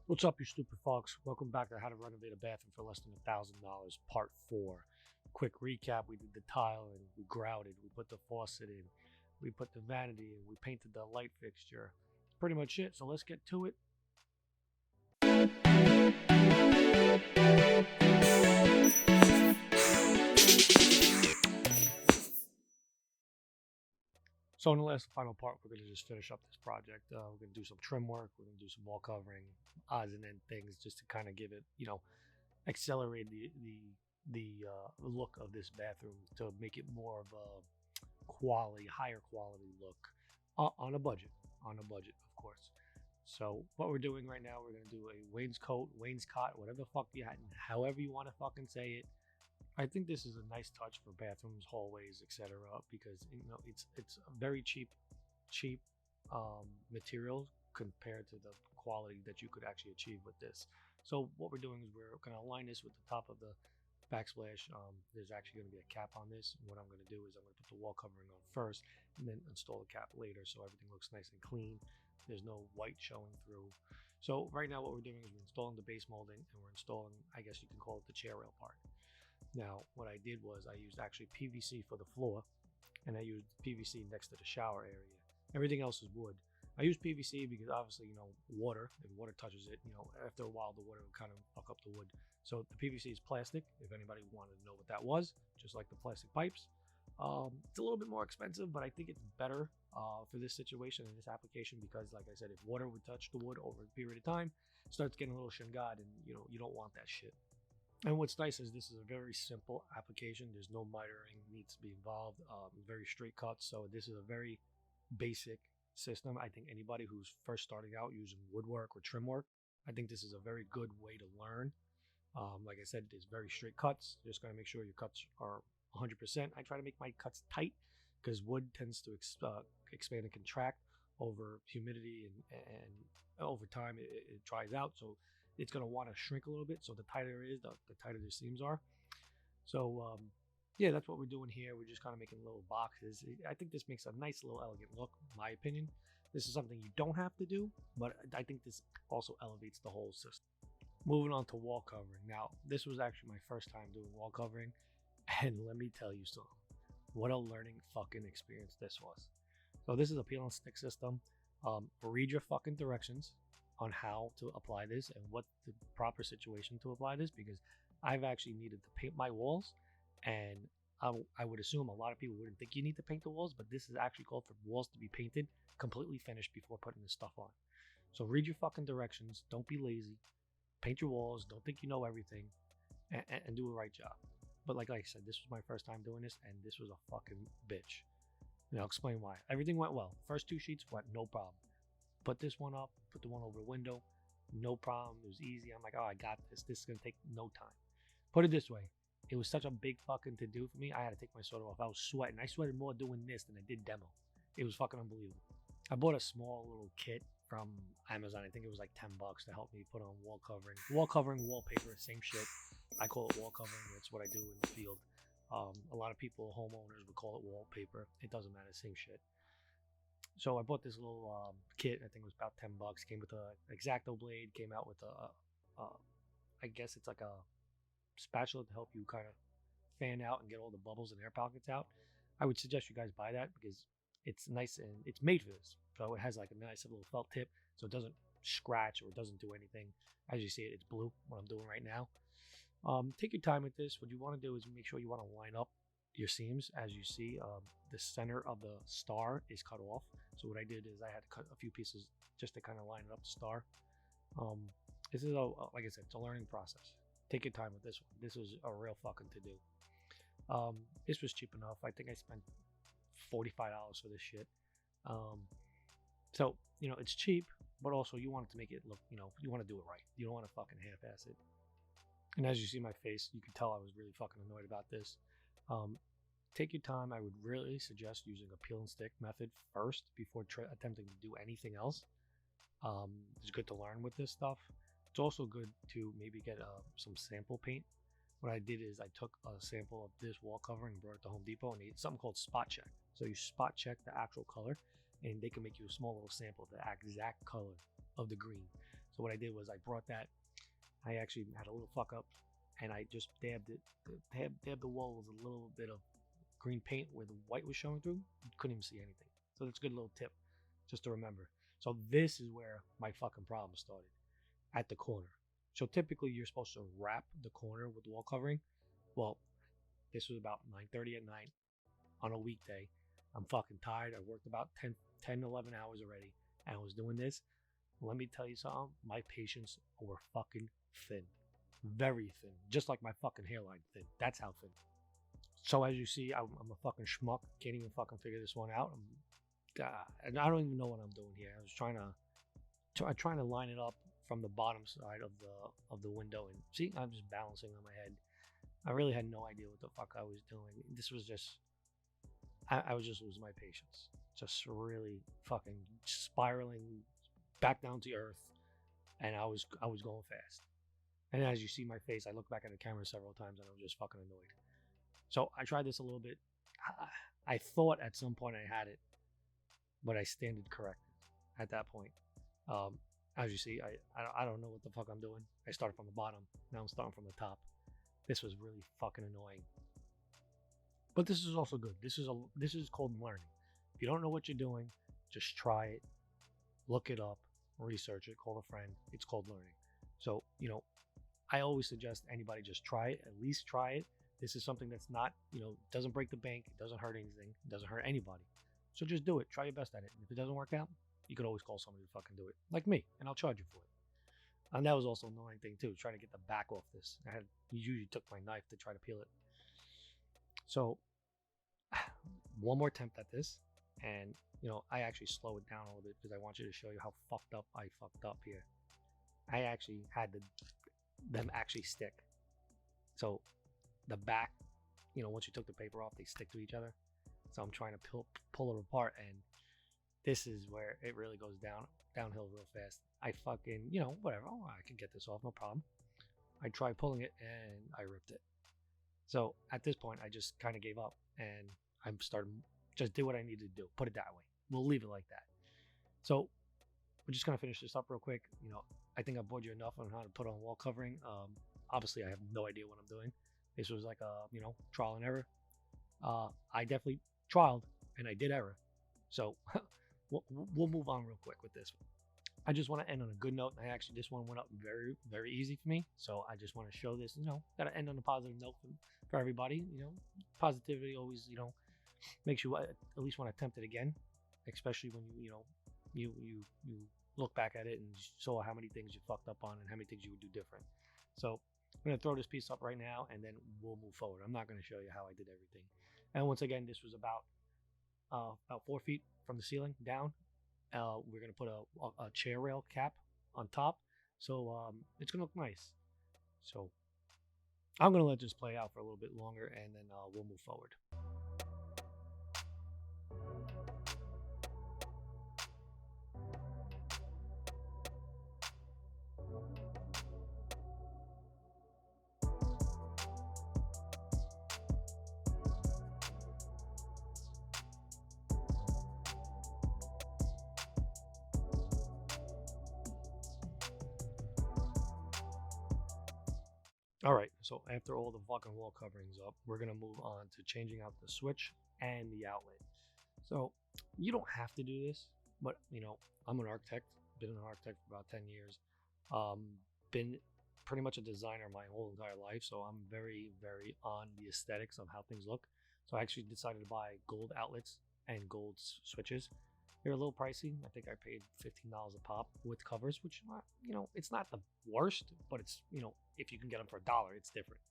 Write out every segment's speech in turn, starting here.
What's up, you stupid fucks? Welcome back to How to Renovate a Bathroom for Less than $1,000, Part 4. Quick recap, we did the tile and we grouted, we put the faucet in, we put the vanity in, we painted the light fixture. Pretty much it, so let's get to it. So in the last final part, we're going to just finish up this project. We're going to do some trim work, we're going to do some wall covering, odds and end things, just to kind of give it, accelerate the look of this bathroom to make it more of a higher quality look on a budget, of course. So what we're doing right now, we're gonna do a wainscot, whatever the fuck however you want to fucking say it. I think this is a nice touch for bathrooms, hallways, etc. Because it's a very cheap material compared to the quality that you could actually achieve with this. So what we're doing is we're going to align this with the top of the backsplash. There's actually going to be a cap on this. And what I'm going to do is I'm going to put the wall covering on first and then install the cap later so everything looks nice and clean. There's no white showing through. So right now what we're doing is we're installing the base molding and we're installing, I guess you can call it the chair rail part. Now what I did was I used actually PVC for the floor and I used PVC next to the shower area. Everything else is wood. I use PVC because obviously, water, if water touches it, after a while the water will kind of fuck up the wood. So the PVC is plastic, if anybody wanted to know what that was, just like the plastic pipes. It's a little bit more expensive, but I think it's better for this situation and this application because, like I said, if water would touch the wood over a period of time, it starts getting a little shingad and, you don't want that shit. And what's nice is this is a very simple application. There's no mitering needs to be involved. Very straight cuts. So this is a very basic system. I think anybody who's first starting out using woodwork or trim work, I think this is a very good way to learn. Like I said, there's very straight cuts. Just gotta make sure your cuts are 100%. I try to make my cuts tight because wood tends to expand and contract over humidity and over time it dries out. So it's going to want to shrink a little bit. So the tighter it is, the tighter the seams are. So yeah, that's what we're doing here. We're just kind of making little boxes. I think this makes a nice little elegant look, in my opinion. This is something you don't have to do, but I think this also elevates the whole system. Moving on to wall covering. Now, this was actually my first time doing wall covering. And let me tell you something. What a learning fucking experience this was. So this is a peel and stick system. Read your fucking directions on how to apply this and what the proper situation to apply this, because I've actually needed to paint my walls, and I would assume a lot of people wouldn't think you need to paint the walls, but this is actually called for walls to be painted completely finished before putting this stuff on. So read your fucking directions. Don't be lazy. Paint your walls. Don't think you know everything, and do a right job. But like I said, this was my first time doing this, and this was a fucking bitch. I'll explain why. Everything went well. First two sheets went no problem. Put this one up, put the one over the window, no problem. It was easy. I'm like, oh, I got this. This is going to take no time. Put it this way. It was such a big fucking to do for me. I had to take my sweater off. I was sweating. I sweated more doing this than I did demo. It was fucking unbelievable. I bought a small little kit from Amazon. I think it was like $10 to help me put on wall covering. Wall covering, wallpaper, same shit. I call it wall covering. That's what I do in the field. A lot of people, homeowners, would call it wallpaper. It doesn't matter. Same shit. So I bought this little kit. I think it was about $10. Came with a X-Acto blade. Came out with I guess it's like a spatula to help you kind of fan out and get all the bubbles and air pockets out. I would suggest you guys buy that because it's nice and it's made for this. So it has like a nice little felt tip, so it doesn't scratch or it doesn't do anything. As you see it, it's blue. What I'm doing right now. Take your time with this. What you want to do is make sure you want to line up your seams. As you see, the center of the star is cut off. So what I did is I had to cut a few pieces just to kind of line it up the star. This is like I said, it's a learning process. Take your time with this one. This was a real fucking to do. This was cheap enough. I think I spent $45 for this shit. So it's cheap, but also you want it to make it look, you want to do it right. You don't want to fucking half-ass it. And as you see my face, you can tell I was really fucking annoyed about this. Take your time. I would really suggest using a peel and stick method first before attempting to do anything else. It's good to learn with this stuff. It's also good to maybe get some sample paint. What I did is I took a sample of this wall covering and brought it to Home Depot, and they did something called spot check. So you spot check the actual color, and they can make you a small little sample of the exact color of the green. So what I did was I brought that. I actually had a little fuck up, and I just dabbed it, dabbed the wall with a little bit of green paint where the white was showing through. You couldn't even see anything. So that's a good little tip, just to remember. So this is where my fucking problem started, at the corner. So typically you're supposed to wrap the corner with wall covering. Well, this was about 9:30 at night on a weekday. I'm fucking tired. I worked about 10, 11 hours already, and I was doing this. Let me tell you something. My patience were fucking thin. Very thin. Just like my fucking hairline thin. That's how thin. So as you see, I'm a fucking schmuck. Can't even fucking figure this one out. And I don't even know what I'm doing here. I was trying to line it up from the bottom side of the window, and see, I'm just balancing on my head. I really had no idea what the fuck I was doing. This was just, I was just losing my patience. Just really fucking spiraling back down to earth, and I was going fast. And as you see my face, I looked back at the camera several times, and I was just fucking annoyed. So I tried this a little bit. I thought at some point I had it, but I standed corrected at that point. As you see, I don't know what the fuck I'm doing. I started from the bottom. Now I'm starting from the top. This was really fucking annoying. But this is also good. This is called learning. If you don't know what you're doing, just try it, look it up, research it, call a friend. It's called learning. So, I always suggest anybody just try it, at least try it. This is something that's not, doesn't break the bank. It doesn't hurt anything. It doesn't hurt anybody. So just do it. Try your best at it. And if it doesn't work out, you could always call somebody to fucking do it. Like me. And I'll charge you for it. And that was also an annoying thing too, trying to get the back off this. You usually took my knife to try to peel it. So one more attempt at this. And, I actually slow it down a little bit because I want you to show you how fucked up I fucked up here. I actually had them actually stick. So the back, once you took the paper off, they stick to each other. So I'm trying to pull it apart, and this is where it really goes downhill real fast. I fucking, whatever. Oh, I can get this off, no problem. I tried pulling it, and I ripped it. So at this point, I just kind of gave up, and I'm starting, just do what I needed to do. Put it that way. We'll leave it like that. So we're just going to finish this up real quick. I think I bored you enough on how to put on wall covering. Obviously, I have no idea what I'm doing. This was like a, trial and error. I definitely trialed, and I did error. So we'll move on real quick with this. I just want to end on a good note. This one went up very, very easy for me. So I just want to show this, got to end on a positive note for everybody. Positivity always, makes you at least want to attempt it again, especially when you look back at it and saw how many things you fucked up on and how many things you would do different. So I'm going to throw this piece up right now, and then we'll move forward. I'm not going to show you how I did everything. And once again, this was about 4 feet from the ceiling down. We're going to put a chair rail cap on top. So it's going to look nice. So I'm going to let this play out for a little bit longer, and then we'll move forward. All right, so after all the fucking wall coverings up, we're gonna move on to changing out the switch and the outlet. So you don't have to do this, but I'm an architect, been an architect for about 10 years, been pretty much a designer my whole entire life. So I'm very, very on the aesthetics of how things look. So I actually decided to buy gold outlets and gold switches. They're a little pricey. I think I paid $15 a pop with covers, which, it's not the worst, but it's, if you can get them for $1, it's different.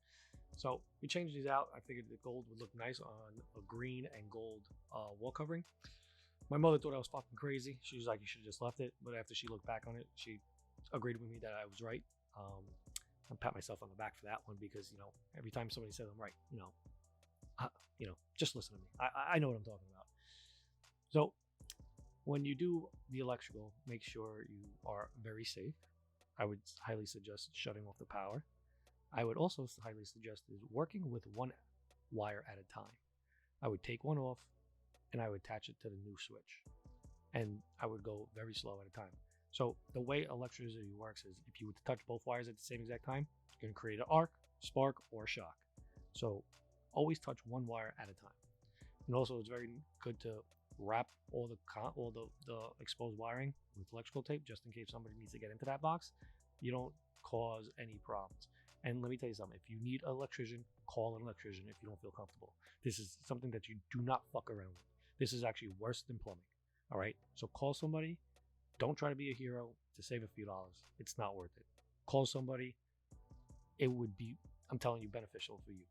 So we changed these out. I figured the gold would look nice on a green and gold wall covering. My mother thought I was fucking crazy. She was like, you should have just left it. But after she looked back on it, she agreed with me that I was right. I pat myself on the back for that one because, every time somebody says I'm right, just listen to me. I know what I'm talking about. So when you do the electrical, make sure you are very safe. I would highly suggest shutting off the power. I would also highly suggest is working with one wire at a time. I would take one off and I would attach it to the new switch. And I would go very slow at a time. So the way electricity works is if you were to touch both wires at the same exact time, you're going to create an arc, spark, or shock. So always touch one wire at a time. And also, it's very good to wrap all the exposed wiring with electrical tape, just in case somebody needs to get into that box. You don't cause any problems. And let me tell you something: if you need an electrician, call an electrician if you don't feel comfortable. This is something that you do not fuck around with. This is actually worse than plumbing. All right, so call somebody. Don't try to be a hero to save a few dollars. It's not worth it. Call somebody. It would be, I'm telling you, beneficial for you.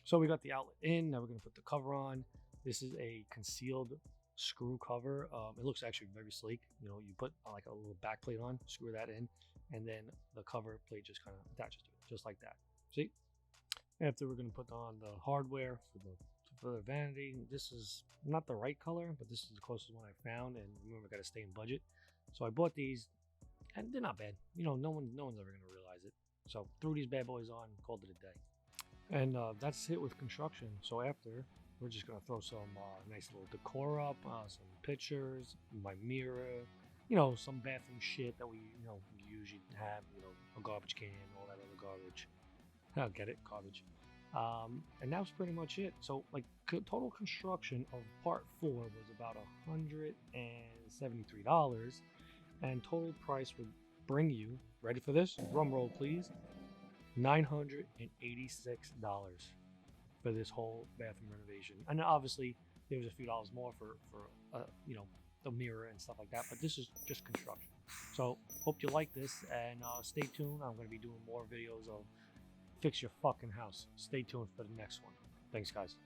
So we got the outlet in. Now we're going to put the cover on. This is a concealed screw cover. It looks actually very sleek. You know, you put like a little back plate on, screw that in, and then the cover plate just kind of attaches to it, just like that. See? After we're going to put on the hardware for the Vanity. This is not the right color, but this is the closest one I found. And remember, I got to stay in budget. So I bought these, and they're not bad. You know, no one's ever going to realize it. So threw these bad boys on, called it a day. And that's it with construction. So after, we're just going to throw some nice little decor up, some pictures, my mirror, you know, some bathroom shit that we usually have, you know, a garbage can, all that other garbage. I'll get it, garbage. And that was pretty much it. So like total construction of part 4 was about $173, and total price would bring you, ready for this? Drum roll, please. $986 for this whole bathroom renovation. And obviously there was a few dollars more for you know, the mirror and stuff like that, but this is just construction. So hope you like this, and stay tuned. I'm going to be doing more videos of fix your fucking house. Stay tuned for the next one. Thanks, guys.